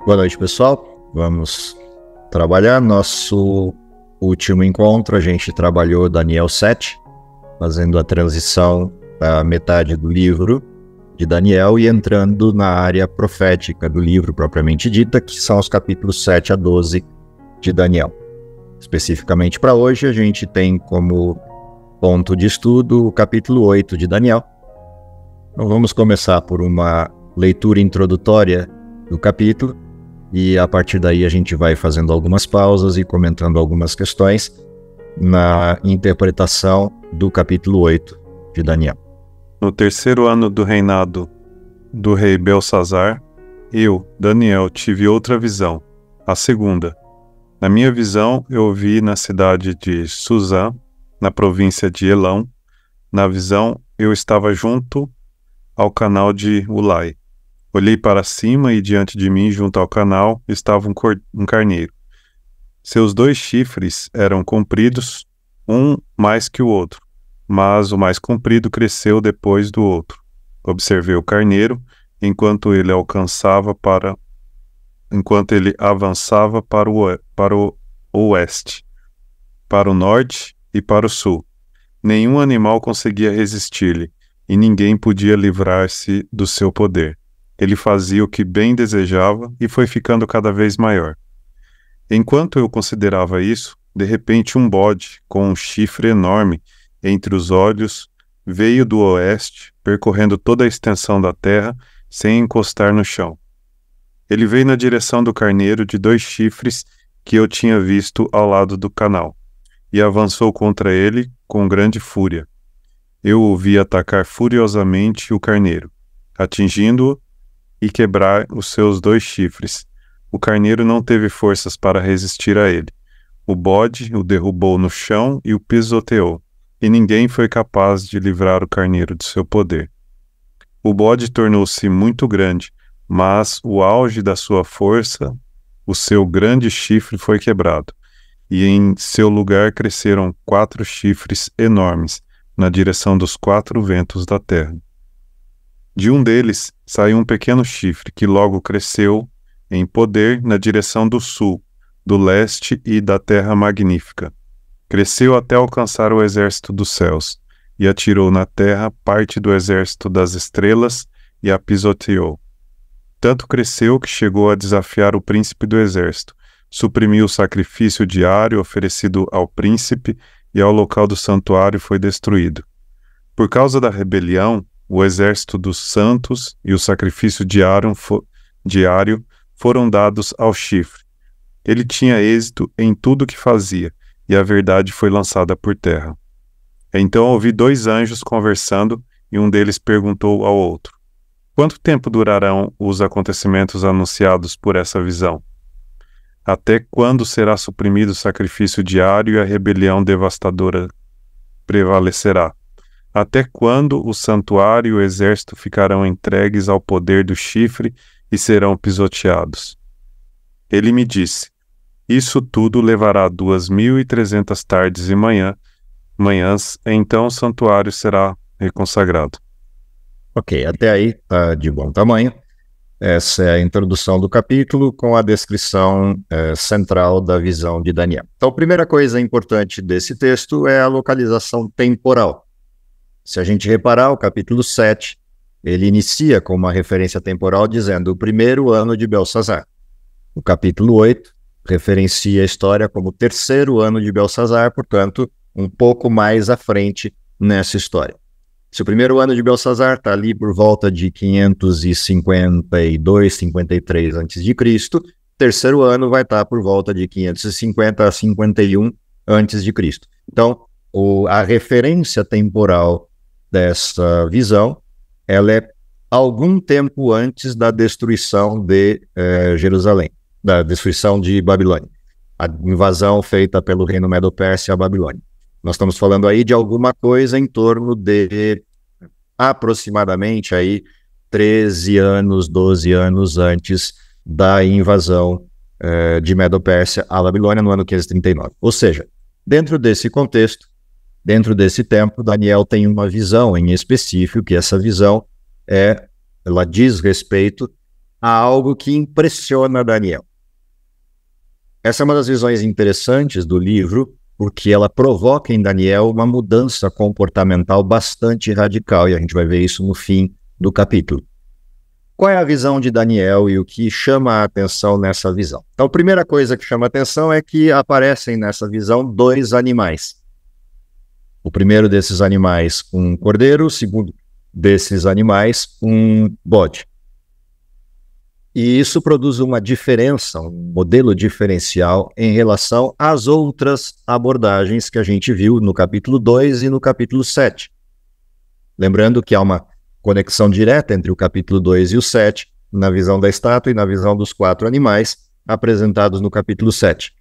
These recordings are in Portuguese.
Boa noite, pessoal. Vamos trabalhar. Nosso último encontro, a gente trabalhou Daniel 7, fazendo a transição da metade do livro de Daniel e entrando na área profética do livro propriamente dita, que são os capítulos 7 a 12 de Daniel. Especificamente para hoje, a gente tem como ponto de estudo o capítulo 8 de Daniel. Então vamos começar por uma leitura introdutória do capítulo e a partir daí a gente vai fazendo algumas pausas e comentando algumas questões na interpretação do capítulo 8 de Daniel. No terceiro ano do reinado do rei Belsazar, eu, Daniel, tive outra visão, a segunda. Na minha visão, eu vi na cidade de Suzã, na província de Elão. Na visão, eu estava junto ao canal de Ulai. Olhei para cima e diante de mim, junto ao canal, estava um carneiro. Seus 2 chifres eram compridos, um mais que o outro, mas o mais comprido cresceu depois do outro. Observei o carneiro enquanto ele avançava para o oeste, para o norte e para o sul. Nenhum animal conseguia resistir-lhe, e ninguém podia livrar-se do seu poder. Ele fazia o que bem desejava e foi ficando cada vez maior. Enquanto eu considerava isso, de repente um bode, com um chifre enorme entre os olhos, veio do oeste, percorrendo toda a extensão da terra, sem encostar no chão. Ele veio na direção do carneiro de 2 chifres que eu tinha visto ao lado do canal, e avançou contra ele com grande fúria. Eu o vi atacar furiosamente o carneiro, atingindo-o e quebrar os seus 2 chifres. O carneiro não teve forças para resistir a ele. O bode o derrubou no chão e o pisoteou, e ninguém foi capaz de livrar o carneiro do seu poder. O bode tornou-se muito grande, mas o auge da sua força, o seu grande chifre foi quebrado, e em seu lugar cresceram 4 chifres enormes, na direção dos 4 ventos da terra. De um deles saiu um pequeno chifre, que logo cresceu em poder na direção do sul, do leste e da terra magnífica. Cresceu até alcançar o exército dos céus, e atirou na terra parte do exército das estrelas e a pisoteou. Tanto cresceu que chegou a desafiar o príncipe do exército, suprimiu o sacrifício diário oferecido ao príncipe e ao local do santuário foi destruído. Por causa da rebelião, o exército dos santos e o sacrifício diário foram dados ao chifre. Ele tinha êxito em tudo o que fazia, e a verdade foi lançada por terra. Então ouvi 2 anjos conversando, e um deles perguntou ao outro: quanto tempo durarão os acontecimentos anunciados por essa visão? Até quando será suprimido o sacrifício diário e a rebelião devastadora prevalecerá? Até quando o santuário e o exército ficarão entregues ao poder do chifre e serão pisoteados? Ele me disse: isso tudo levará 2.300 tardes e manhãs, então o santuário será reconsagrado. Ok, até aí está de bom tamanho. Essa é a introdução do capítulo com a descrição central da visão de Daniel. Então, a primeira coisa importante desse texto é a localização temporal. Se a gente reparar, o capítulo 7, ele inicia com uma referência temporal dizendo o primeiro ano de Belsazar. O capítulo 8 referencia a história como o terceiro ano de Belsazar, portanto, um pouco mais à frente nessa história. Se o primeiro ano de Belsazar está ali por volta de 552, 53 a.C., o terceiro ano vai estar por volta de 550 a 51 a.C. Então, a referência temporal dessa visão, ela é algum tempo antes da destruição de Jerusalém, da destruição de Babilônia, a invasão feita pelo reino Medo-Pérsia à Babilônia. Nós estamos falando aí de alguma coisa em torno de aproximadamente aí 13 anos, 12 anos antes da invasão de Medo-Pérsia à Babilônia no ano 539. Ou seja, dentro desse contexto, dentro desse tempo, Daniel tem uma visão em específico, que essa visão ela diz respeito há algo que impressiona Daniel. Essa é uma das visões interessantes do livro, porque ela provoca em Daniel uma mudança comportamental bastante radical, e a gente vai ver isso no fim do capítulo. Qual é a visão de Daniel e o que chama a atenção nessa visão? Então, a primeira coisa que chama a atenção é que aparecem nessa visão 2 animais. O primeiro desses animais, um cordeiro, o segundo desses animais, um bode. E isso produz uma diferença, um modelo diferencial em relação às outras abordagens que a gente viu no capítulo 2 e no capítulo 7. Lembrando que há uma conexão direta entre o capítulo 2 e o 7, na visão da estátua e na visão dos 4 animais apresentados no capítulo 7.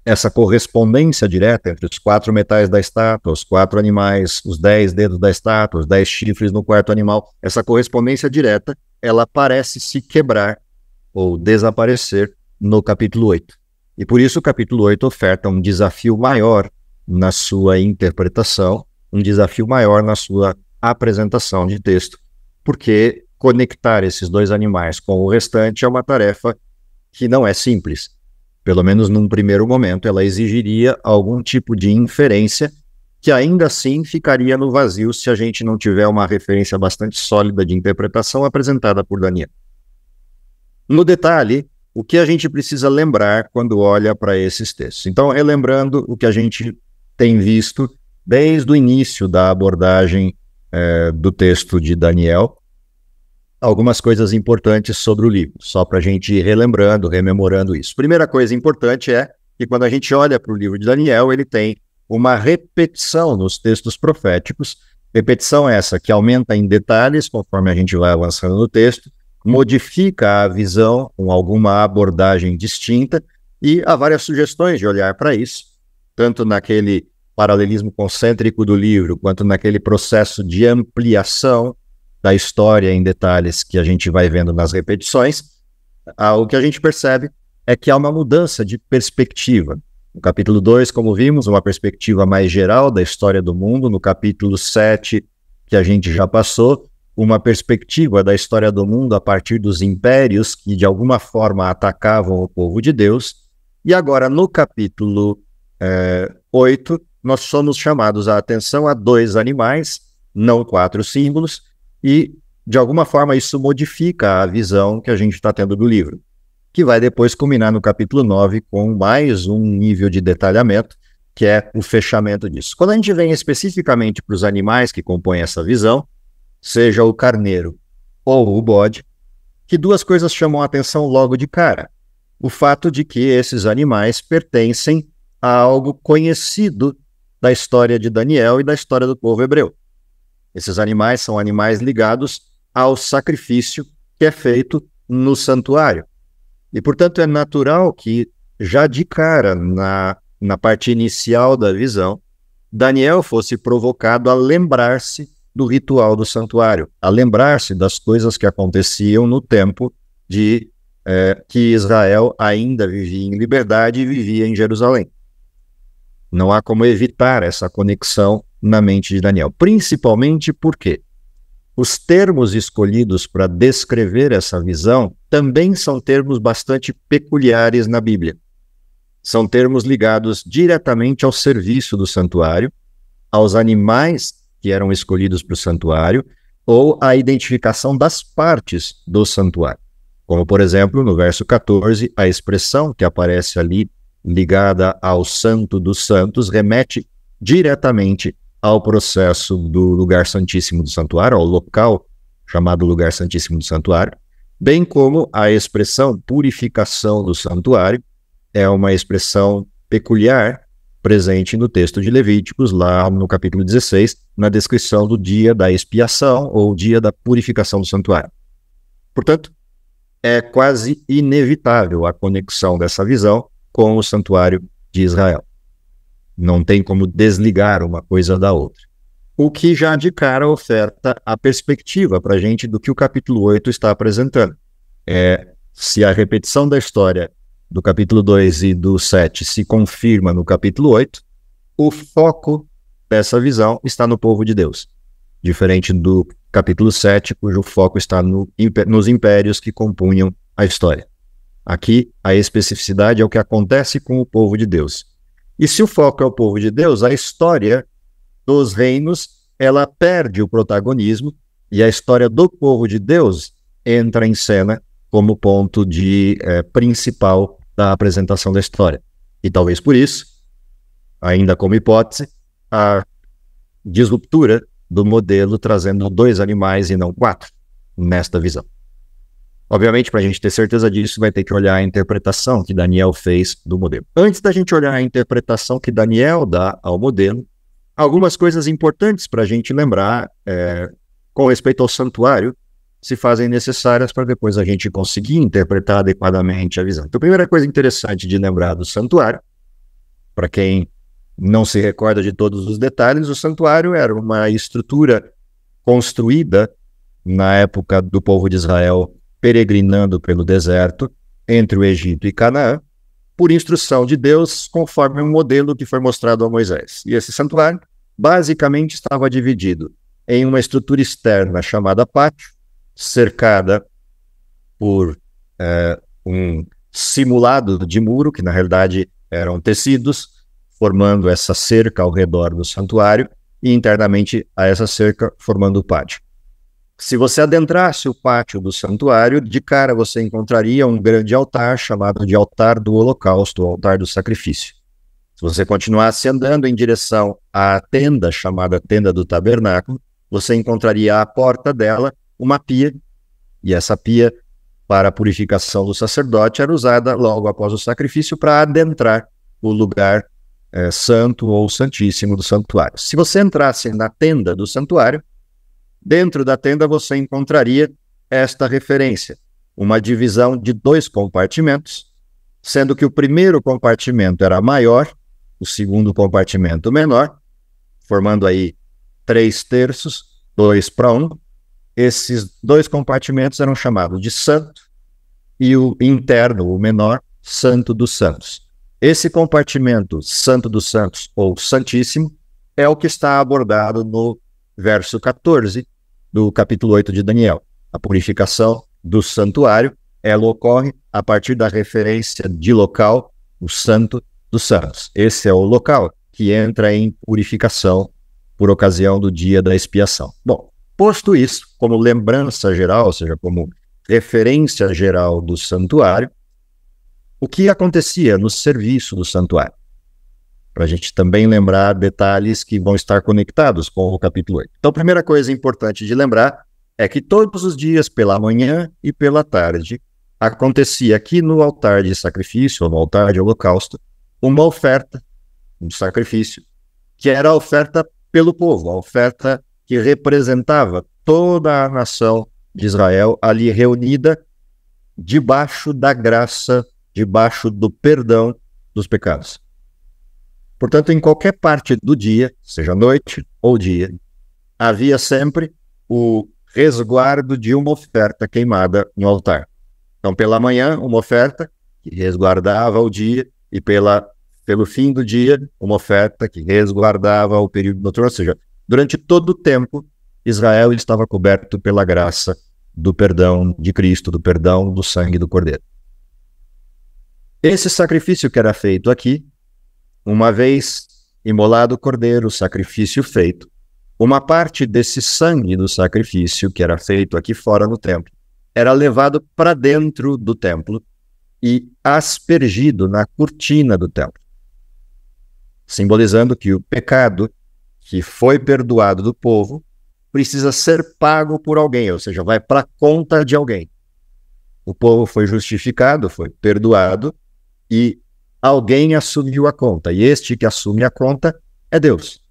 Essa correspondência direta entre os 4 metais da estátua, os 4 animais, os 10 dedos da estátua, os 10 chifres no quarto animal, essa correspondência direta, ela parece se quebrar ou desaparecer no capítulo 8. E por isso o capítulo 8 oferta um desafio maior na sua interpretação, um desafio maior na sua apresentação de texto, porque conectar esses 2 animais com o restante é uma tarefa que não é simples. Pelo menos num primeiro momento, ela exigiria algum tipo de inferência que ainda assim ficaria no vazio se a gente não tiver uma referência bastante sólida de interpretação apresentada por Daniel. No detalhe, o que a gente precisa lembrar quando olha para esses textos? Então, relembrando o que a gente tem visto desde o início da abordagem do texto de Daniel, algumas coisas importantes sobre o livro, só para a gente ir relembrando, rememorando isso. Primeira coisa importante é que quando a gente olha para o livro de Daniel, ele tem uma repetição nos textos proféticos, repetição essa que aumenta em detalhes conforme a gente vai avançando no texto, modifica a visão com alguma abordagem distinta, e há várias sugestões de olhar para isso, tanto naquele paralelismo concêntrico do livro, quanto naquele processo de ampliação da história em detalhes que a gente vai vendo nas repetições. O que a gente percebe é que há uma mudança de perspectiva. No capítulo 2, como vimos, uma perspectiva mais geral da história do mundo. No capítulo 7, que a gente já passou, uma perspectiva da história do mundo a partir dos impérios que de alguma forma atacavam o povo de Deus. E agora, no capítulo 8, nós somos chamados a atenção a 2 animais, não 4 símbolos, e de alguma forma isso modifica a visão que a gente está tendo do livro, que vai depois culminar no capítulo 9 com mais um nível de detalhamento, que é o fechamento disso. Quando a gente vem especificamente para os animais que compõem essa visão, seja o carneiro ou o bode, que 2 coisas chamam a atenção logo de cara. O fato de que esses animais pertencem a algo conhecido da história de Daniel e da história do povo hebreu. Esses animais são animais ligados ao sacrifício que é feito no santuário. E, portanto, é natural que, já de cara, na parte inicial da visão, Daniel fosse provocado a lembrar-se do ritual do santuário, a lembrar-se das coisas que aconteciam no tempo de que Israel ainda vivia em liberdade e vivia em Jerusalém. Não há como evitar essa conexão na mente de Daniel, principalmente porque os termos escolhidos para descrever essa visão também são termos bastante peculiares na Bíblia. São termos ligados diretamente ao serviço do santuário, aos animais que eram escolhidos para o santuário, ou à identificação das partes do santuário. Como, por exemplo, no verso 14, a expressão que aparece ali ligada ao Santo dos Santos remete diretamente ao processo do lugar santíssimo do santuário, ao local chamado lugar santíssimo do santuário, bem como a expressão purificação do santuário é uma expressão peculiar presente no texto de Levíticos, lá no capítulo 16, na descrição do dia da expiação ou dia da purificação do santuário. Portanto, é quase inevitável a conexão dessa visão com o santuário de Israel. Não tem como desligar uma coisa da outra. O que já de cara oferta a perspectiva para a gente do que o capítulo 8 está apresentando. Se a repetição da história do capítulo 2 e do 7 se confirma no capítulo 8, o foco dessa visão está no povo de Deus. diferente do capítulo 7, cujo foco está nos impérios que compunham a história. Aqui, a especificidade é o que acontece com o povo de Deus. E se o foco é o povo de Deus, a história dos reinos, ela perde o protagonismo e a história do povo de Deus entra em cena como ponto principal da apresentação da história. E talvez por isso, ainda como hipótese, a disruptura do modelo trazendo 2 animais e não 4 nesta visão. Obviamente, para a gente ter certeza disso, vai ter que olhar a interpretação que Daniel fez do modelo. Antes da gente olhar a interpretação que Daniel dá ao modelo, algumas coisas importantes para a gente lembrar com respeito ao santuário se fazem necessárias para depois a gente conseguir interpretar adequadamente a visão. Então, a primeira coisa interessante de lembrar do santuário, para quem não se recorda de todos os detalhes, o santuário era uma estrutura construída na época do povo de Israel peregrinando pelo deserto entre o Egito e Canaã, por instrução de Deus, conforme um modelo que foi mostrado a Moisés. E esse santuário, basicamente, estava dividido em uma estrutura externa chamada pátio, cercada por um simulado de muro, que na realidade eram tecidos, formando essa cerca ao redor do santuário, e internamente a essa cerca formando o pátio. Se você adentrasse o pátio do santuário, de cara você encontraria um grande altar chamado de altar do holocausto, o altar do sacrifício. Se você continuasse andando em direção à tenda, chamada tenda do tabernáculo, você encontraria à porta dela uma pia, e essa pia, para a purificação do sacerdote, era usada logo após o sacrifício para adentrar o lugar santo ou santíssimo do santuário. Se você entrasse na tenda do santuário, dentro da tenda você encontraria esta referência, uma divisão de 2 compartimentos, sendo que o primeiro compartimento era maior, o segundo compartimento menor, formando aí 3/3, 2:1. Esses 2 compartimentos eram chamados de santo e o interno, o menor, santo dos santos. Esse compartimento santo dos santos ou santíssimo é o que está abordado no verso 14 do capítulo 8 de Daniel. A purificação do santuário, ela ocorre a partir da referência de local, o santo dos santos. Esse é o local que entra em purificação por ocasião do dia da expiação. Bom, posto isso, como lembrança geral, ou seja, como referência geral do santuário, o que acontecia no serviço do santuário? Para a gente também lembrar detalhes que vão estar conectados com o capítulo 8. Então, a primeira coisa importante de lembrar é que todos os dias, pela manhã e pela tarde, acontecia aqui no altar de sacrifício, ou no altar de holocausto, uma oferta, um sacrifício, que era a oferta pelo povo, a oferta que representava toda a nação de Israel ali reunida debaixo da graça, debaixo do perdão dos pecados. Portanto, em qualquer parte do dia, seja noite ou dia, havia sempre o resguardo de uma oferta queimada no altar. Então, pela manhã, uma oferta que resguardava o dia, e pelo fim do dia, uma oferta que resguardava o período noturno. Ou seja, durante todo o tempo, Israel estava coberto pela graça do perdão de Cristo, do perdão do sangue do Cordeiro. Esse sacrifício que era feito aqui, uma vez imolado o cordeiro, o sacrifício feito, uma parte desse sangue do sacrifício que era feito aqui fora no templo, era levado para dentro do templo e aspergido na cortina do templo, simbolizando que o pecado que foi perdoado do povo precisa ser pago por alguém, ou seja, vai para a conta de alguém. O povo foi justificado, foi perdoado, e alguém assumiu a conta, e este que assume a conta é Deus.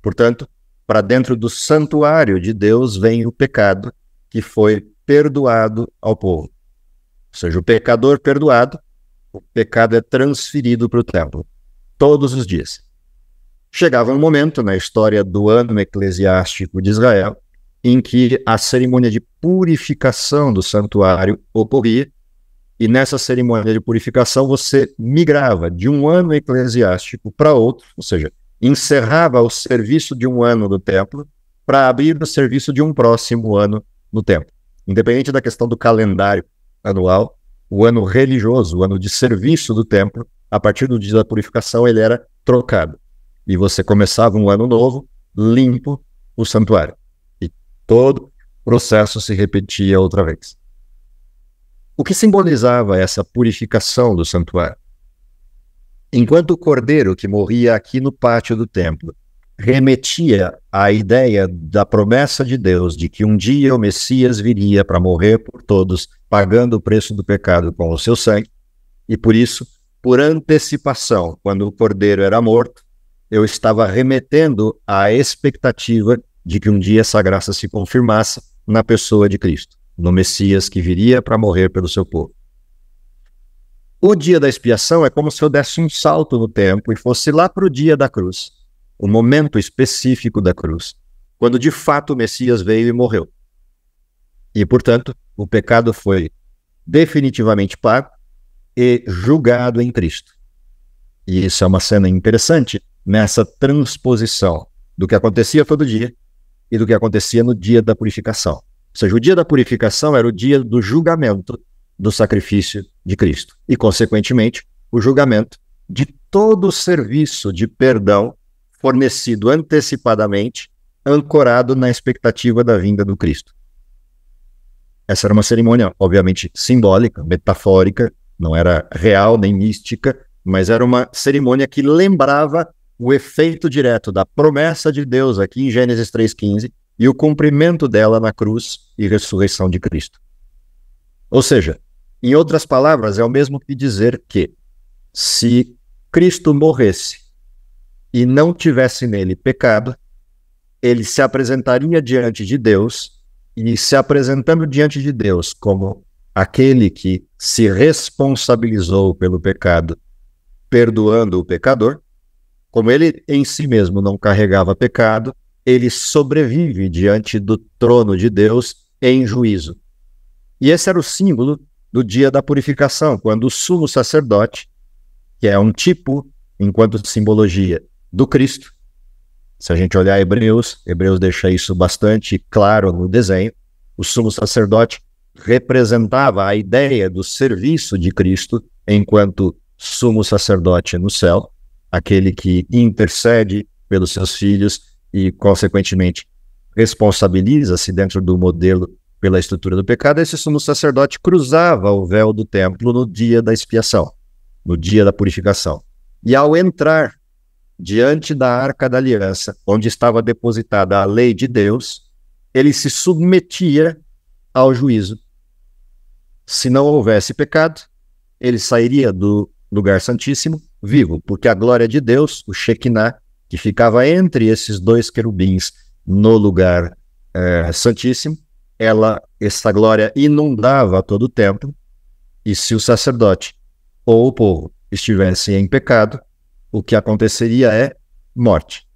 Portanto, para dentro do santuário de Deus vem o pecado que foi perdoado ao povo. Ou seja, o pecador perdoado, o pecado é transferido para o templo, todos os dias. Chegava um momento na história do ano eclesiástico de Israel em que a cerimônia de purificação do santuário ocorria, e nessa cerimônia de purificação você migrava de um ano eclesiástico para outro, ou seja, encerrava o serviço de um ano do templo para abrir o serviço de um próximo ano no templo. Independente da questão do calendário anual, o ano religioso, o ano de serviço do templo, a partir do dia da purificação, ele era trocado. E você começava um ano novo, limpo o santuário. E todo o processo se repetia outra vez. O que simbolizava essa purificação do santuário? Enquanto o cordeiro que morria aqui no pátio do templo remetia à ideia da promessa de Deus de que um dia o Messias viria para morrer por todos, pagando o preço do pecado com o seu sangue, e por isso, por antecipação, quando o cordeiro era morto, eu estava remetendo à expectativa de que um dia essa graça se confirmasse na pessoa de Cristo, no Messias que viria para morrer pelo seu povo. O dia da expiação é como se eu desse um salto no tempo e fosse lá para o dia da cruz, o momento específico da cruz, quando de fato o Messias veio e morreu. E, portanto, o pecado foi definitivamente pago e julgado em Cristo. E isso é uma cena interessante nessa transposição do que acontecia todo dia e do que acontecia no dia da purificação. Ou seja, o dia da purificação era o dia do julgamento do sacrifício de Cristo e, consequentemente, o julgamento de todo o serviço de perdão fornecido antecipadamente, ancorado na expectativa da vinda do Cristo. Essa era uma cerimônia, obviamente, simbólica, metafórica, não era real nem mística, mas era uma cerimônia que lembrava o efeito direto da promessa de Deus aqui em Gênesis 3,15 e o cumprimento dela na cruz e ressurreição de Cristo. Ou seja, em outras palavras, é o mesmo que dizer que se Cristo morresse e não tivesse nele pecado, ele se apresentaria diante de Deus, e se apresentando diante de Deus como aquele que se responsabilizou pelo pecado, perdoando o pecador, como ele em si mesmo não carregava pecado, ele sobrevive diante do trono de Deus em juízo. E esse era o símbolo do dia da purificação, quando o sumo sacerdote, que é um tipo, enquanto simbologia, do Cristo. Se a gente olhar Hebreus deixa isso bastante claro no desenho. O sumo sacerdote representava a ideia do serviço de Cristo enquanto sumo sacerdote no céu, aquele que intercede pelos seus filhos e, consequentemente, responsabiliza-se dentro do modelo pela estrutura do pecado. Esse sumo sacerdote cruzava o véu do templo no dia da expiação, no dia da purificação. E ao entrar diante da Arca da Aliança, onde estava depositada a lei de Deus, ele se submetia ao juízo. Se não houvesse pecado, ele sairia do lugar santíssimo vivo, porque a glória de Deus, o Shekinah, que ficava entre esses dois querubins no lugar santíssimo, essa glória inundava todo o templo, e se o sacerdote ou o povo estivesse em pecado, o que aconteceria é morte.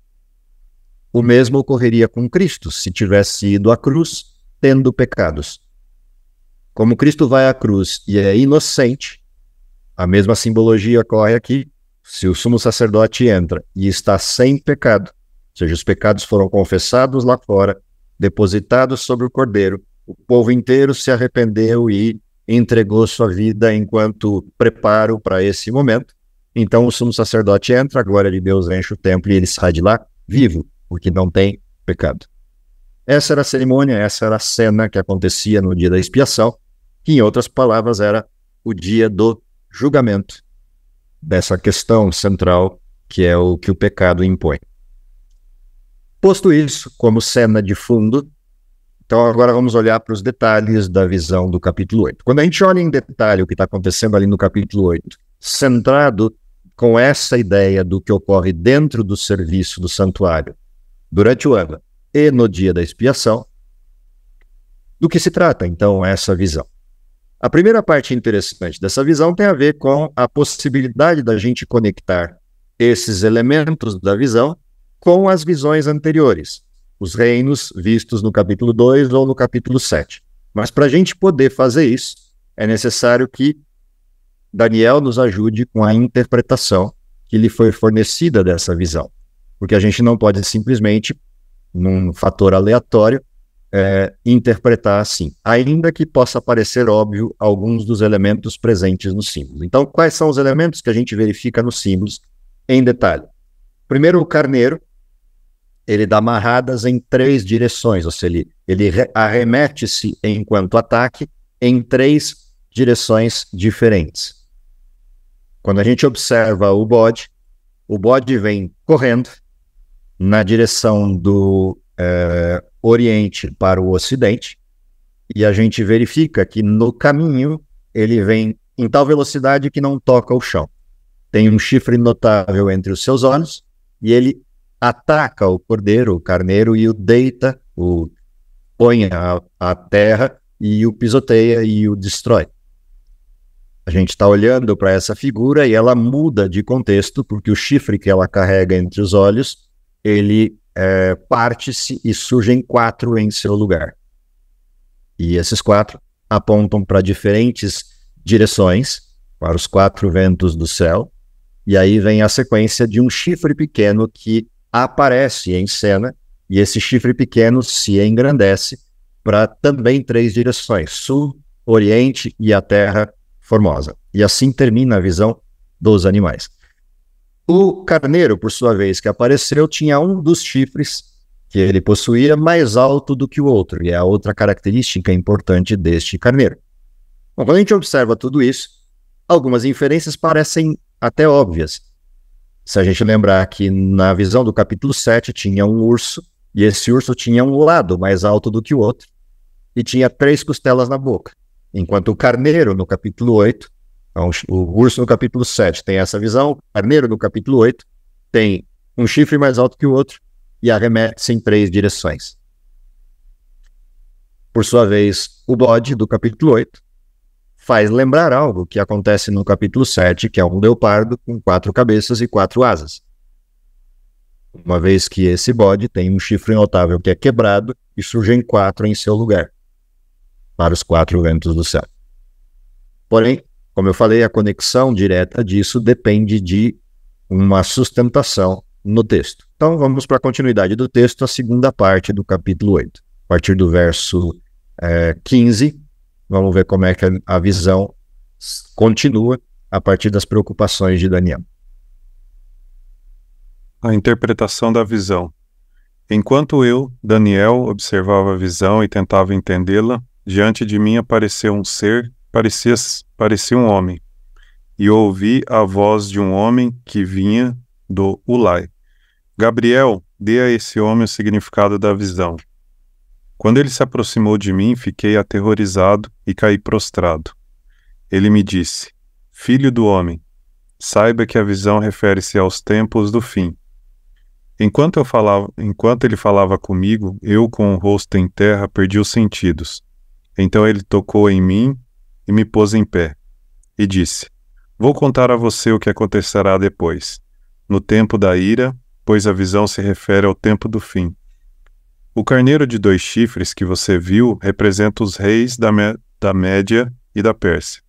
O mesmo ocorreria com Cristo, se tivesse ido à cruz, tendo pecados. Como Cristo vai à cruz e é inocente, a mesma simbologia ocorre aqui. Se o sumo sacerdote entra e está sem pecado, ou seja, os pecados foram confessados lá fora, depositados sobre o cordeiro, o povo inteiro se arrependeu e entregou sua vida enquanto preparo para esse momento. Então o sumo sacerdote entra, a glória de Deus enche o templo e ele sai de lá vivo, porque não tem pecado. Essa era a cerimônia, essa era a cena que acontecia no dia da expiação, que em outras palavras era o dia do julgamento, dessa questão central que é o que o pecado impõe. Posto isso como cena de fundo, então agora vamos olhar para os detalhes da visão do capítulo 8. Quando a gente olha em detalhe o que está acontecendo ali no capítulo 8, centrado com essa ideia do que ocorre dentro do serviço do santuário durante o ano e no dia da expiação, do que se trata, então, essa visão? A primeira parte interessante dessa visão tem a ver com a possibilidade da gente conectar esses elementos da visão com as visões anteriores, os reinos vistos no capítulo 2 ou no capítulo 7. Mas para a gente poder fazer isso, é necessário que Daniel nos ajude com a interpretação que lhe foi fornecida dessa visão. Porque a gente não pode simplesmente num fator aleatório, interpretar assim, ainda que possa parecer óbvio alguns dos elementos presentes nos símbolos. Então, quais são os elementos que a gente verifica nos símbolos em detalhe? Primeiro, o carneiro, ele dá amarradas em 3 direções, ou seja, ele arremete-se enquanto ataque em 3 direções diferentes. Quando a gente observa o bode vem correndo na direção do Oriente para o Ocidente, e a gente verifica que no caminho ele vem em tal velocidade que não toca o chão. Tem um chifre notável entre os seus olhos, e ele ataca o cordeiro, o carneiro, e o deita, o põe à terra, e o pisoteia e o destrói. A gente está olhando para essa figura e ela muda de contexto, porque o chifre que ela carrega entre os olhos, ele parte-se e surgem 4 em seu lugar. E esses 4 apontam para diferentes direções, para os 4 ventos do céu, e aí vem a sequência de um chifre pequeno que aparece em cena, e esse chifre pequeno se engrandece para também 3 direções, sul, oriente e a terra formosa. E assim termina a visão dos animais. O carneiro, por sua vez, que apareceu, tinha um dos chifres que ele possuía mais alto do que o outro, e é a outra característica importante deste carneiro. Bom, quando a gente observa tudo isso, algumas inferências parecem até óbvias. Se a gente lembrar que na visão do capítulo 7 tinha um urso, e esse urso tinha um lado mais alto do que o outro, e tinha 3 costelas na boca. Enquanto o carneiro, no capítulo 8, então, o urso no capítulo 7 tem essa visão, o carneiro no capítulo 8 tem um chifre mais alto que o outro e arremete-se em 3 direções. Por sua vez, o bode do capítulo 8 faz lembrar algo que acontece no capítulo 7, que é um leopardo com 4 cabeças e 4 asas. Uma vez que esse bode tem um chifre notável que é quebrado e surgem 4 em seu lugar, para os 4 ventos do céu. Porém, como eu falei, a conexão direta disso depende de uma sustentação no texto. Então, vamos para a continuidade do texto, a segunda parte do capítulo 8. A partir do verso 15, vamos ver como é que a visão continua a partir das preocupações de Daniel. A interpretação da visão. Enquanto eu, Daniel, observava a visão e tentava entendê-la, diante de mim apareceu um ser, parecia um homem, e ouvi a voz de um homem que vinha do Ulai. Gabriel, dê a esse homem o significado da visão. Quando ele se aproximou de mim, fiquei aterrorizado e caí prostrado. Ele me disse: Filho do homem, saiba que a visão refere-se aos tempos do fim. Enquanto ele falava comigo, eu, com o rosto em terra, perdi os sentidos. Então ele tocou em mim e me pôs em pé, e disse: Vou contar a você o que acontecerá depois, no tempo da ira, pois a visão se refere ao tempo do fim. O carneiro de 2 chifres que você viu representa os reis da Média e da Pérsia.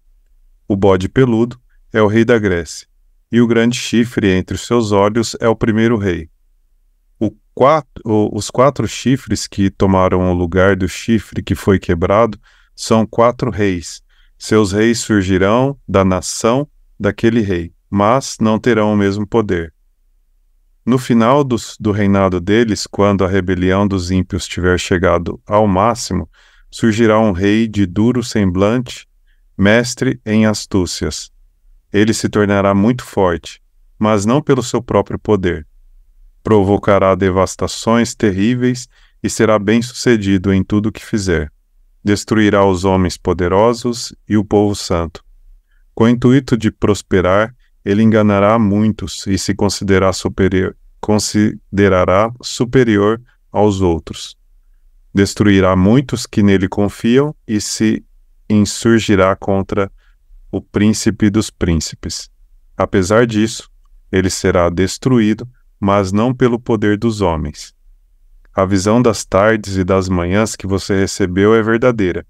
O bode peludo é o rei da Grécia, e o grande chifre entre os seus olhos é o primeiro rei. Os 4 chifres que tomaram o lugar do chifre que foi quebrado são 4 reis. Seus reis surgirão da nação daquele rei, mas não terão o mesmo poder. No final do reinado deles, quando a rebelião dos ímpios tiver chegado ao máximo, surgirá um rei de duro semblante, mestre em astúcias. Ele se tornará muito forte, mas não pelo seu próprio poder. Provocará devastações terríveis e será bem-sucedido em tudo o que fizer. Destruirá os homens poderosos e o povo santo. Com o intuito de prosperar, ele enganará muitos e se considerará superior aos outros. Destruirá muitos que nele confiam e se insurgirá contra o príncipe dos príncipes. Apesar disso, ele será destruído, mas não pelo poder dos homens. A visão das tardes e das manhãs que você recebeu é verdadeira.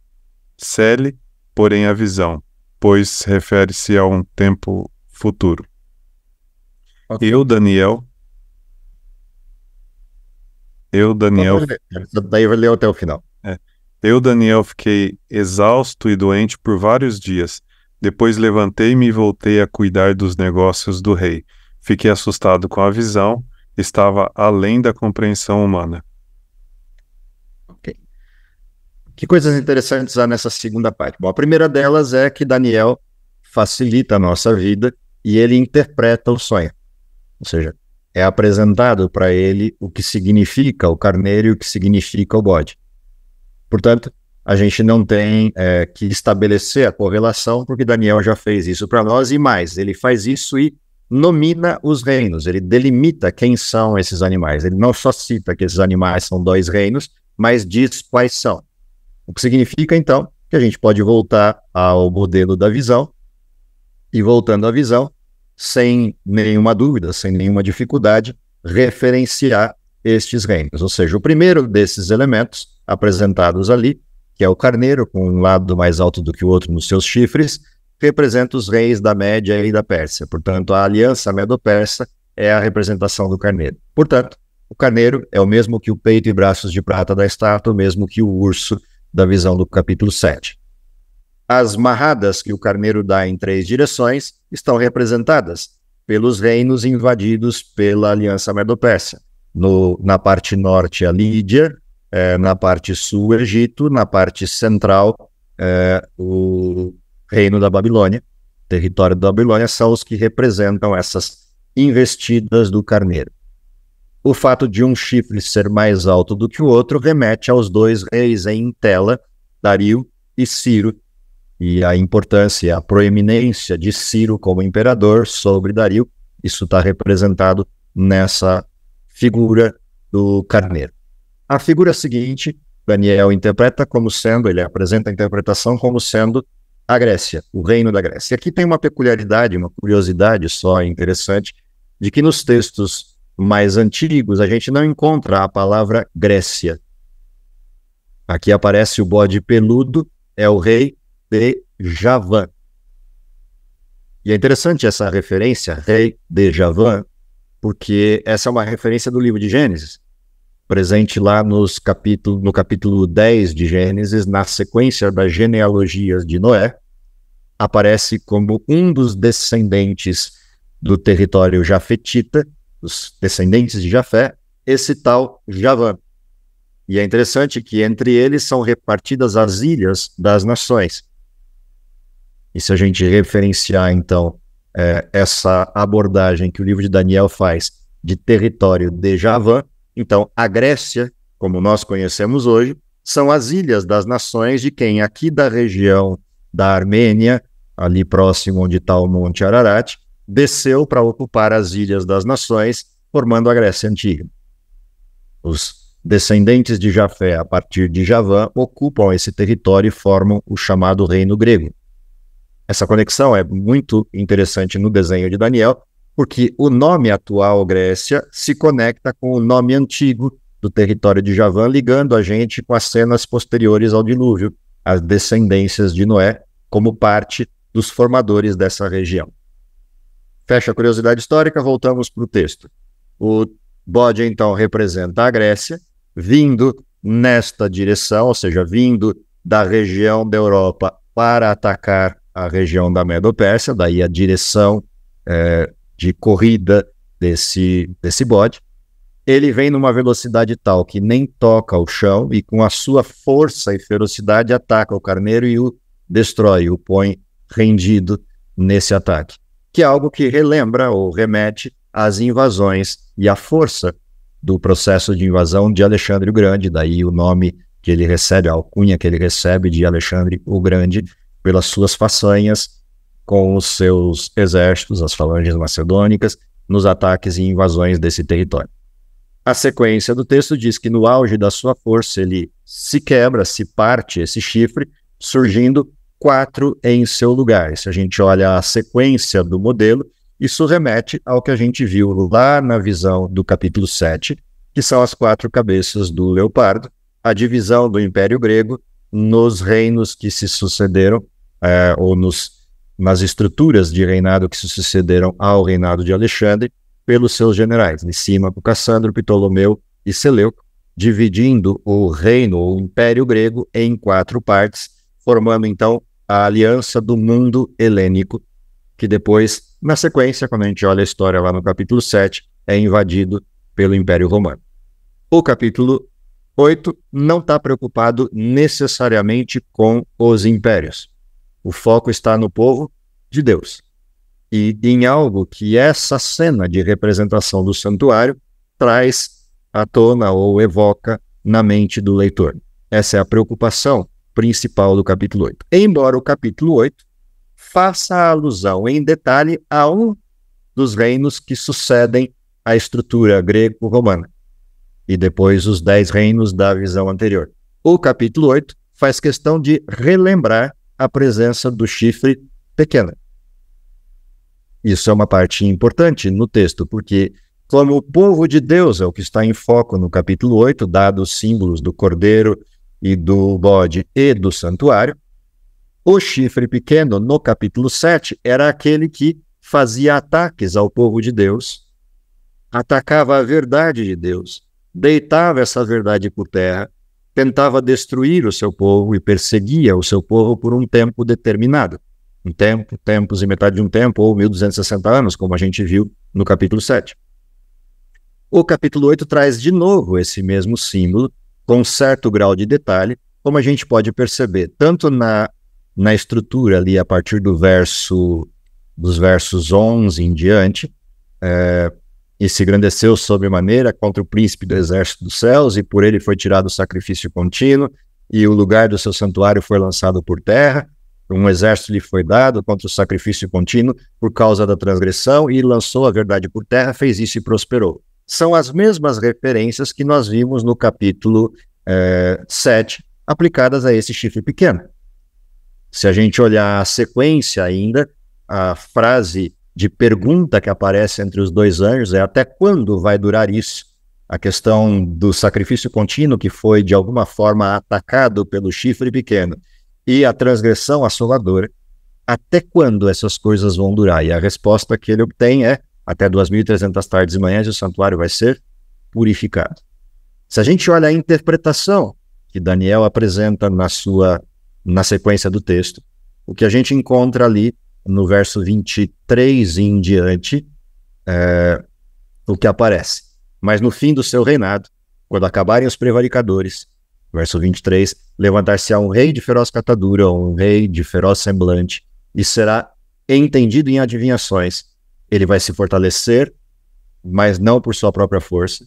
Cele, porém, a visão, pois refere-se a um tempo futuro. Okay. Eu, Daniel, Eu, Daniel, Daí vai ler até o final. eu, Daniel, fiquei exausto e doente por vários dias. Depois levantei-me e voltei a cuidar dos negócios do rei. Fiquei assustado com a visão, estava além da compreensão humana. Ok. Que coisas interessantes há nessa segunda parte? Bom, a primeira delas é que Daniel facilita a nossa vida e ele interpreta o sonho. Ou seja, é apresentado para ele o que significa o carneiro e o que significa o bode. Portanto, a gente não tem que estabelecer a correlação, porque Daniel já fez isso para nós e mais, ele faz isso e nomina os reinos, ele delimita quem são esses animais. Ele não só cita que esses animais são 2 reinos, mas diz quais são. O que significa, então, que a gente pode voltar ao modelo da visão e, voltando à visão, sem nenhuma dúvida, sem nenhuma dificuldade, referenciar estes reinos. Ou seja, o primeiro desses elementos apresentados ali, que é o carneiro, com um lado mais alto do que o outro nos seus chifres, representa os reis da Média e da Pérsia. Portanto, a aliança medo-persa é a representação do carneiro. Portanto, o carneiro é o mesmo que o peito e braços de prata da estátua, o mesmo que o urso da visão do capítulo 7. As marradas que o carneiro dá em 3 direções estão representadas pelos reinos invadidos pela aliança medo-persa. Na parte norte, a Lídia, na parte sul, o Egito, na parte central, o reino da Babilônia, território da Babilônia, são os que representam essas investidas do carneiro. O fato de um chifre ser mais alto do que o outro remete aos 2 reis em tela, Dario e Ciro, e a importância e a proeminência de Ciro como imperador sobre Dario, isso está representado nessa figura do carneiro. A figura seguinte, Daniel interpreta como sendo, ele apresenta a interpretação como sendo a Grécia, o reino da Grécia. Aqui tem uma peculiaridade, uma curiosidade só interessante, de que nos textos mais antigos a gente não encontra a palavra Grécia. Aqui aparece o bode peludo, é o rei de Javã. E é interessante essa referência, rei de Javã, porque essa é uma referência do livro de Gênesis, presente lá no capítulo 10 de Gênesis, na sequência das genealogias de Noé, aparece como um dos descendentes do território jafetita, os descendentes de Jafé, esse tal Javã. E é interessante que entre eles são repartidas as ilhas das nações. E se a gente referenciar, então, essa abordagem que o livro de Daniel faz de território de Javã, então a Grécia, como nós conhecemos hoje, são as ilhas das nações de quem aqui da região da Armênia, ali próximo onde está o Monte Ararat, desceu para ocupar as ilhas das nações, formando a Grécia Antiga. Os descendentes de Jafé, a partir de Javã, ocupam esse território e formam o chamado Reino Grego. Essa conexão é muito interessante no desenho de Daniel, porque o nome atual Grécia se conecta com o nome antigo do território de Javã, ligando a gente com as cenas posteriores ao dilúvio, as descendências de Noé, como parte dos formadores dessa região. Fecha a curiosidade histórica, voltamos para o texto. O bode, então, representa a Grécia, vindo nesta direção, ou seja, vindo da região da Europa para atacar a região da Medo-Pérsia, daí a direção de corrida desse bode. Ele vem numa velocidade tal que nem toca o chão e com a sua força e ferocidade ataca o carneiro e o destrói, o põe rendido nesse ataque, que é algo que relembra ou remete às invasões e à força do processo de invasão de Alexandre o Grande, daí o nome que ele recebe, a alcunha que ele recebe de Alexandre o Grande, pelas suas façanhas com os seus exércitos, as falanges macedônicas, nos ataques e invasões desse território. A sequência do texto diz que no auge da sua força ele se quebra, se parte esse chifre, surgindo 4 em seu lugar. Se a gente olha a sequência do modelo, isso remete ao que a gente viu lá na visão do capítulo 7, que são as 4 cabeças do leopardo, a divisão do Império Grego nos reinos que se sucederam, ou nas estruturas de reinado que se sucederam ao reinado de Alexandre, pelos seus generais, Licímaco, Cassandro, Ptolomeu e Seleuco, dividindo o reino, o Império Grego, em 4 partes, formando então a aliança do mundo helênico, que depois, na sequência, quando a gente olha a história lá no capítulo 7, é invadido pelo Império Romano. O capítulo 8 não está preocupado necessariamente com os impérios. O foco está no povo de Deus e em algo que essa cena de representação do santuário traz à tona ou evoca na mente do leitor. Essa é a preocupação principal do capítulo 8. Embora o capítulo 8 faça alusão em detalhe a um dos reinos que sucedem à estrutura greco-romana e depois os 10 reinos da visão anterior. O capítulo 8 faz questão de relembrar a presença do chifre pequeno. Isso é uma parte importante no texto, porque como o povo de Deus é o que está em foco no capítulo 8, dados os símbolos do cordeiro e do bode e do santuário, o chifre pequeno no capítulo 7 era aquele que fazia ataques ao povo de Deus, atacava a verdade de Deus, deitava essa verdade por terra, tentava destruir o seu povo e perseguia o seu povo por um tempo determinado. Um tempo, tempos e metade de um tempo, ou 1260 anos, como a gente viu no capítulo 7. O capítulo 8 traz de novo esse mesmo símbolo, com certo grau de detalhe, como a gente pode perceber, tanto na estrutura ali, a partir dos versos 11 em diante, e se engrandeceu sobremaneira contra o príncipe do exército dos céus, e por ele foi tirado o sacrifício contínuo, e o lugar do seu santuário foi lançado por terra, um exército lhe foi dado contra o sacrifício contínuo por causa da transgressão, e lançou a verdade por terra, fez isso e prosperou. São as mesmas referências que nós vimos no capítulo 7, aplicadas a esse chifre pequeno. Se a gente olhar a sequência ainda, a frase de pergunta que aparece entre os 2 anjos é: até quando vai durar isso? A questão do sacrifício contínuo que foi de alguma forma atacado pelo chifre pequeno e a transgressão assoladora, até quando essas coisas vão durar? E a resposta que ele obtém é: até 2.300 tardes e manhãs e o santuário vai ser purificado. Se a gente olha a interpretação que Daniel apresenta na sequência do texto, o que a gente encontra ali no verso 23 em diante, o que aparece. Mas no fim do seu reinado, quando acabarem os prevaricadores, verso 23, levantar-se-á um rei de feroz catadura, ou um rei de feroz semblante, e será entendido em adivinhações. Ele vai se fortalecer, mas não por sua própria força,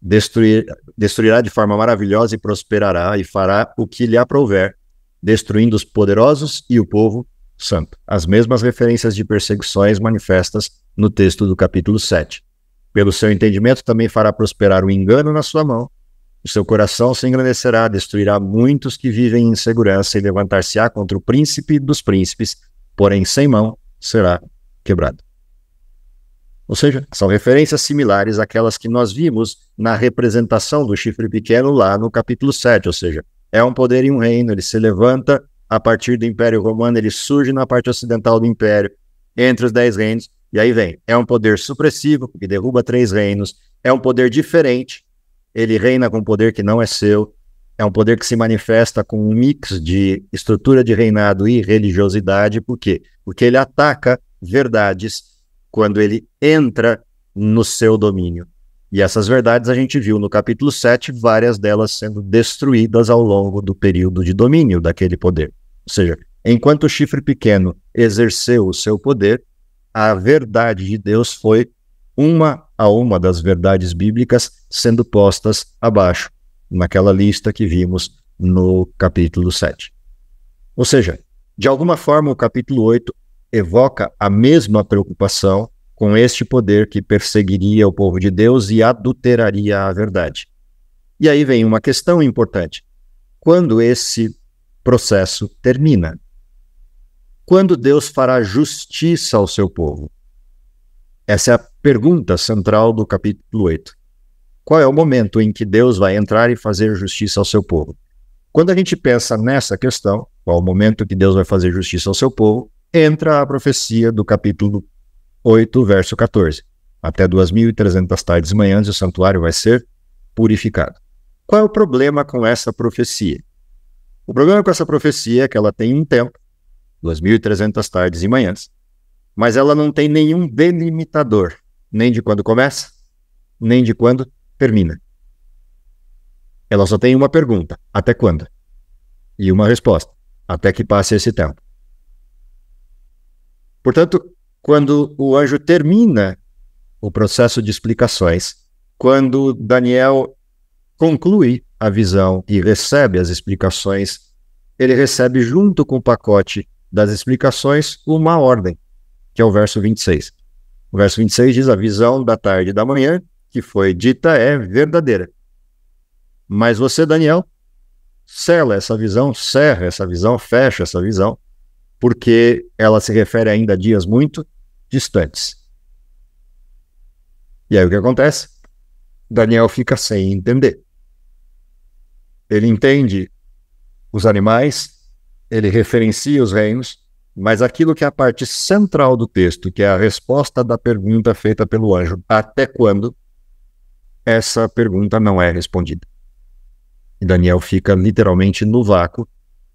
destruirá de forma maravilhosa e prosperará, e fará o que lhe aprouver, destruindo os poderosos e o povo santo. As mesmas referências de perseguições manifestas no texto do capítulo 7. Pelo seu entendimento também fará prosperar o engano na sua mão, o seu coração se engrandecerá, destruirá muitos que vivem em segurança e levantar-se-á contra o príncipe dos príncipes, porém sem mão será quebrado. Ou seja, são referências similares àquelas que nós vimos na representação do chifre pequeno lá no capítulo 7, ou seja, é um poder e um reino, ele se levanta a partir do Império Romano, ele surge na parte ocidental do Império, entre os 10 reinos, e aí vem, é um poder supressivo, porque derruba 3 reinos, é um poder diferente, ele reina com um poder que não é seu, é um poder que se manifesta com um mix de estrutura de reinado e religiosidade. Por quê? Porque ele ataca verdades quando ele entra no seu domínio. E essas verdades a gente viu no capítulo 7, várias delas sendo destruídas ao longo do período de domínio daquele poder. Ou seja, enquanto o chifre pequeno exerceu o seu poder, a verdade de Deus foi uma a uma das verdades bíblicas sendo postas abaixo, naquela lista que vimos no capítulo 7. Ou seja, de alguma forma o capítulo 8 evoca a mesma preocupação com este poder que perseguiria o povo de Deus e adulteraria a verdade. E aí vem uma questão importante. Quando esse processo termina? Quando Deus fará justiça ao seu povo? Essa é a pergunta central do capítulo 8. Qual é o momento em que Deus vai entrar e fazer justiça ao seu povo? Quando a gente pensa nessa questão, qual é o momento que Deus vai fazer justiça ao seu povo, entra a profecia do capítulo 8, verso 14. Até 2.300 tardes e manhãs o santuário vai ser purificado. Qual é o problema com essa profecia? O problema com essa profecia é que ela tem um tempo, 2.300 tardes e manhãs, mas ela não tem nenhum delimitador, nem de quando começa, nem de quando termina. Ela só tem uma pergunta, até quando? E uma resposta, até que passe esse tempo. Portanto, quando o anjo termina o processo de explicações, quando Daniel conclui a visão e recebe as explicações, ele recebe junto com o pacote das explicações uma ordem, que é o verso 26. O verso 26 diz: a visão da tarde e da manhã que foi dita é verdadeira. Mas você, Daniel, sela essa visão, cerra essa visão, fecha essa visão, porque ela se refere ainda a dias muito distantes. E aí o que acontece? Daniel fica sem entender. Ele entende os animais, ele referencia os reinos, mas aquilo que é a parte central do texto, que é a resposta da pergunta feita pelo anjo, até quando, essa pergunta não é respondida. E Daniel fica literalmente no vácuo,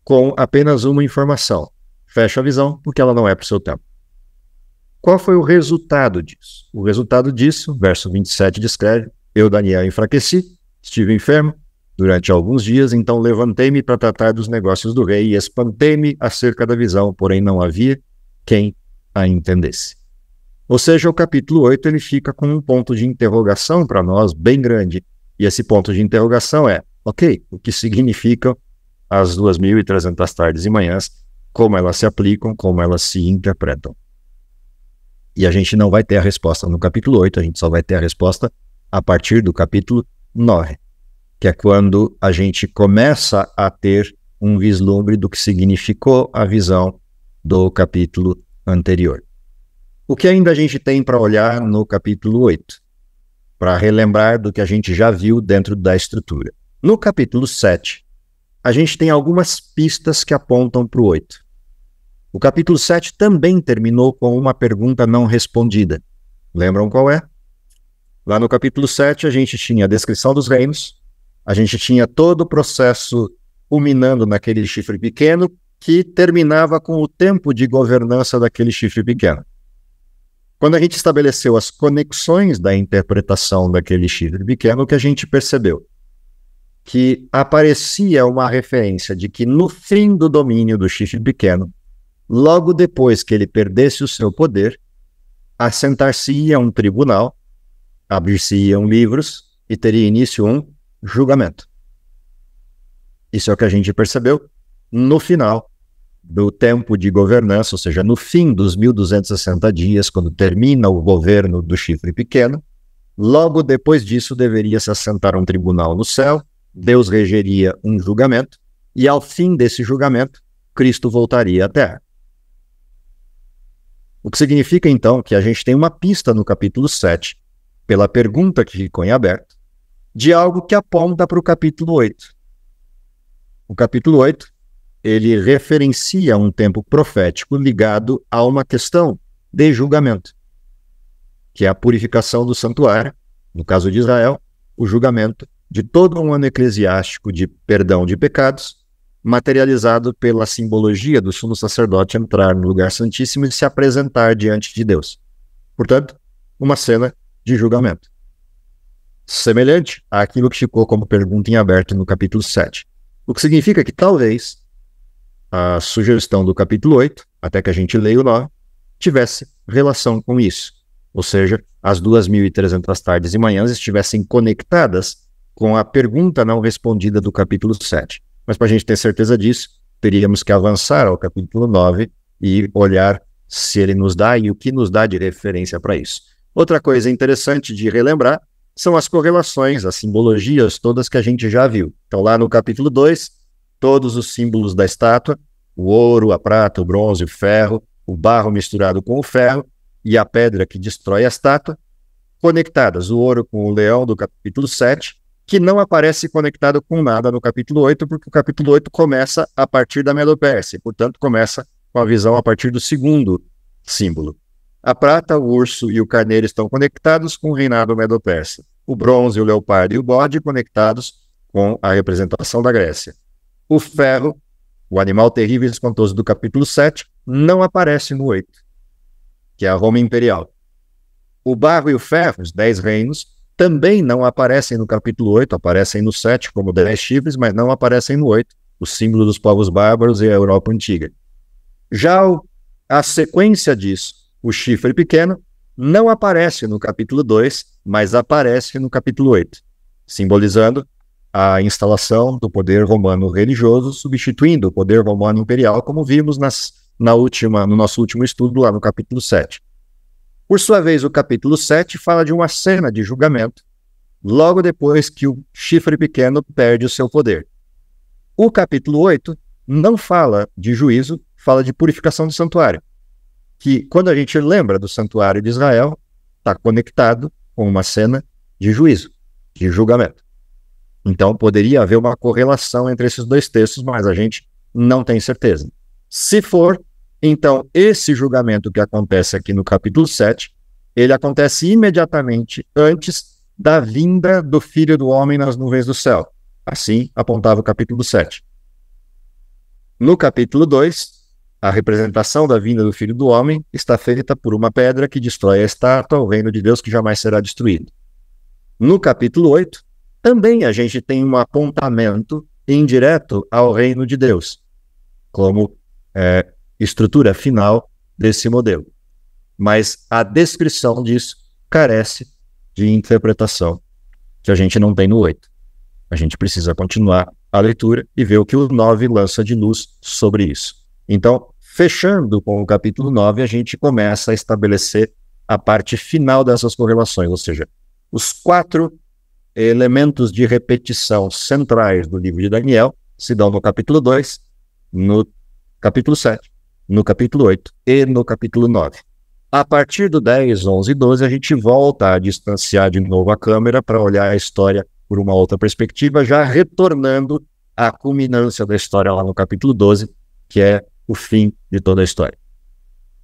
com apenas uma informação. Fecha a visão, porque ela não é para o seu tempo. Qual foi o resultado disso? O resultado disso, verso 27 descreve: eu, Daniel, enfraqueci, estive enfermo durante alguns dias, então levantei-me para tratar dos negócios do rei e espantei-me acerca da visão, porém não havia quem a entendesse. Ou seja, o capítulo 8 ele fica com um ponto de interrogação para nós bem grande, e esse ponto de interrogação é: ok, o que significam as 2.300 tardes e manhãs, como elas se aplicam, como elas se interpretam. E a gente não vai ter a resposta no capítulo 8, a gente só vai ter a resposta a partir do capítulo 9, que é quando a gente começa a ter um vislumbre do que significou a visão do capítulo anterior. O que ainda a gente tem para olhar no capítulo 8? Para relembrar do que a gente já viu dentro da estrutura. No capítulo 7, a gente tem algumas pistas que apontam para o 8. O capítulo 7 também terminou com uma pergunta não respondida. Lembram qual é? Lá no capítulo 7 a gente tinha a descrição dos reinos, a gente tinha todo o processo culminando naquele chifre pequeno, que terminava com o tempo de governança daquele chifre pequeno. Quando a gente estabeleceu as conexões da interpretação daquele chifre pequeno, o que a gente percebeu? Que aparecia uma referência de que no fim do domínio do chifre pequeno, logo depois que ele perdesse o seu poder, assentar-se-ia um tribunal, abrir-se-iam livros e teria início um julgamento. Isso é o que a gente percebeu no final do tempo de governança, ou seja, no fim dos 1.260 dias, quando termina o governo do chifre pequeno. Logo depois disso deveria se assentar um tribunal no céu, Deus regeria um julgamento, e ao fim desse julgamento, Cristo voltaria à Terra. O que significa, então, que a gente tem uma pista no capítulo 7, pela pergunta que ficou em aberto, de algo que aponta para o capítulo 8. O capítulo 8, ele referencia um tempo profético ligado a uma questão de julgamento, que é a purificação do santuário, no caso de Israel, o julgamento de todo um ano eclesiástico de perdão de pecados, materializado pela simbologia do sumo sacerdote entrar no lugar santíssimo e se apresentar diante de Deus. Portanto, uma cena de julgamento. Semelhante àquilo que ficou como pergunta em aberto no capítulo 7. O que significa que talvez a sugestão do capítulo 8, até que a gente leia o 9, tivesse relação com isso. Ou seja, as 2.300 tardes e manhãs estivessem conectadas com a pergunta não respondida do capítulo 7. Mas para a gente ter certeza disso, teríamos que avançar ao capítulo 9 e olhar se ele nos dá e o que nos dá de referência para isso. Outra coisa interessante de relembrar são as correlações, as simbologias todas que a gente já viu. Então lá no capítulo 2, todos os símbolos da estátua, o ouro, a prata, o bronze, o ferro, o barro misturado com o ferro e a pedra que destrói a estátua, conectadas, o ouro com o leão do capítulo 7, que não aparece conectado com nada no capítulo 8, porque o capítulo 8 começa a partir da Medo-Pérsia, portanto começa com a visão a partir do segundo símbolo. A prata, o urso e o carneiro estão conectados com o reinado Medo-Persa. O bronze, o leopardo e o bode conectados com a representação da Grécia. O ferro, o animal terrível e espantoso do capítulo 7, não aparece no 8, que é a Roma Imperial. O barro e o ferro, os 10 reinos, também não aparecem no capítulo 8, aparecem no 7 como 10 chifres, mas não aparecem no 8, o símbolo dos povos bárbaros e a Europa Antiga. Já a sequência disso, o chifre pequeno, não aparece no capítulo 2, mas aparece no capítulo 8, simbolizando a instalação do poder romano religioso, substituindo o poder romano imperial, como vimos no nosso último estudo lá no capítulo 7. Por sua vez, o capítulo 7 fala de uma cena de julgamento, logo depois que o chifre pequeno perde o seu poder. O capítulo 8 não fala de juízo, fala de purificação do santuário, que quando a gente lembra do santuário de Israel, está conectado com uma cena de juízo, de julgamento. Então poderia haver uma correlação entre esses dois textos, mas a gente não tem certeza. Se for, então esse julgamento que acontece aqui no capítulo 7, ele acontece imediatamente antes da vinda do Filho do Homem nas nuvens do céu. Assim apontava o capítulo 7. No capítulo 2, a representação da vinda do Filho do Homem está feita por uma pedra que destrói a estátua, o reino de Deus que jamais será destruído. No capítulo 8, também a gente tem um apontamento indireto ao reino de Deus, como estrutura final desse modelo. Mas a descrição disso carece de interpretação, que a gente não tem no 8. A gente precisa continuar a leitura e ver o que o 9 lança de luz sobre isso. Então, fechando com o capítulo 9, a gente começa a estabelecer a parte final dessas correlações, ou seja, os 4 elementos de repetição centrais do livro de Daniel se dão no capítulo 2, no capítulo 7, no capítulo 8 e no capítulo 9. A partir do 10, 11 e 12, a gente volta a distanciar de novo a câmera para olhar a história por uma outra perspectiva, já retornando à culminância da história lá no capítulo 12, que é o fim de toda a história.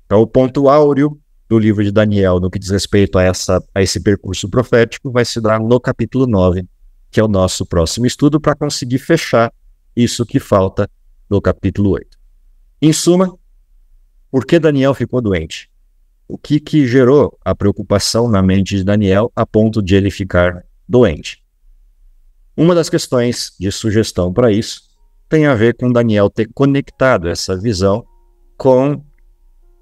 Então, o ponto áureo do livro de Daniel, no que diz respeito a esse percurso profético, vai se dar no capítulo 9, que é o nosso próximo estudo, para conseguir fechar isso que falta no capítulo 8. Em suma, por que Daniel ficou doente? O que gerou a preocupação na mente de Daniel a ponto de ele ficar doente? Uma das questões de sugestão para isso tem a ver com Daniel ter conectado essa visão com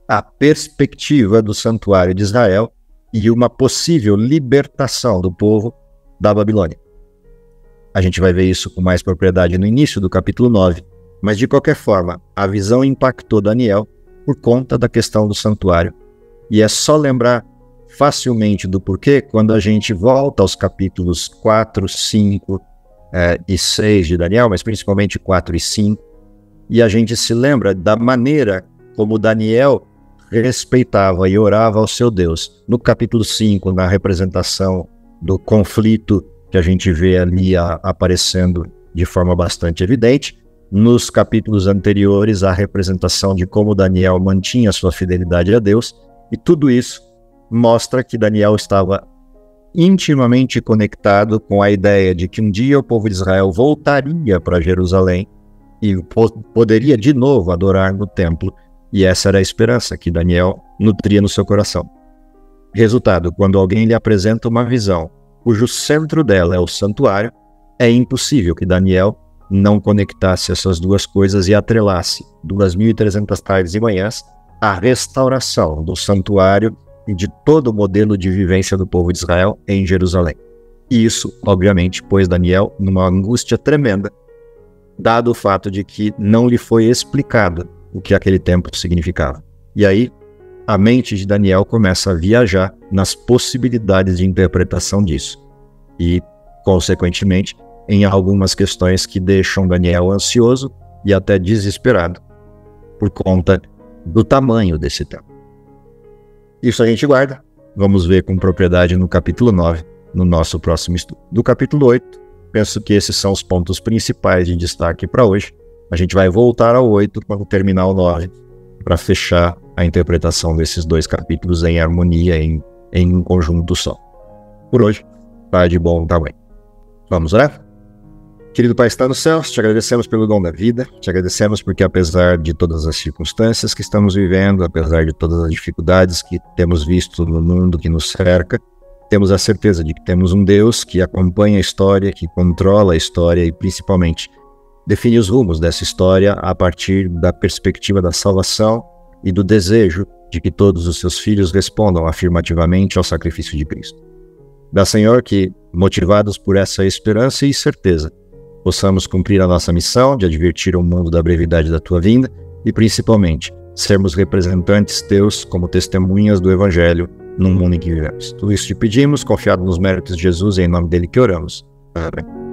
a perspectiva do santuário de Israel e uma possível libertação do povo da Babilônia. A gente vai ver isso com mais propriedade no início do capítulo 9, mas de qualquer forma, a visão impactou Daniel por conta da questão do santuário. E é só lembrar facilmente do porquê quando a gente volta aos capítulos 4, 5 e 6 de Daniel, mas principalmente 4 e 5, e a gente se lembra da maneira como Daniel respeitava e orava ao seu Deus. No capítulo 5, na representação do conflito que a gente vê ali aparecendo de forma bastante evidente. Nos capítulos anteriores, a representação de como Daniel mantinha sua fidelidade a Deus. E tudo isso mostra que Daniel estava intimamente conectado com a ideia de que um dia o povo de Israel voltaria para Jerusalém e poderia de novo adorar no templo. E essa era a esperança que Daniel nutria no seu coração. Resultado, quando alguém lhe apresenta uma visão cujo centro dela é o santuário, é impossível que Daniel não conectasse essas duas coisas e atrelasse 2.300 tardes e manhãs a restauração do santuário e de todo o modelo de vivência do povo de Israel em Jerusalém. E isso, obviamente, pôs Daniel numa angústia tremenda, dado o fato de que não lhe foi explicado o que aquele tempo significava. E aí, a mente de Daniel começa a viajar nas possibilidades de interpretação disso. E, consequentemente, em algumas questões que deixam Daniel ansioso e até desesperado por conta do tamanho desse tempo. Isso a gente guarda, vamos ver com propriedade no capítulo 9, no nosso próximo estudo. Do capítulo 8, penso que esses são os pontos principais de destaque para hoje. A gente vai voltar ao 8 quando terminar o 9, para fechar a interpretação desses dois capítulos em harmonia, em um conjunto só. Por hoje, tá de bom tamanho. Vamos orar? Querido Pai, está nos céus, te agradecemos pelo dom da vida, te agradecemos porque apesar de todas as circunstâncias que estamos vivendo, apesar de todas as dificuldades que temos visto no mundo que nos cerca, temos a certeza de que temos um Deus que acompanha a história, que controla a história e principalmente define os rumos dessa história a partir da perspectiva da salvação e do desejo de que todos os seus filhos respondam afirmativamente ao sacrifício de Cristo. Dá, Senhor, que, motivados por essa esperança e certeza, possamos cumprir a nossa missão de advertir o mundo da brevidade da Tua vinda e, principalmente, sermos representantes Teus como testemunhas do Evangelho no mundo em que vivemos. Tudo isso te pedimos, confiado nos méritos de Jesus, e em nome dele que oramos. Amém.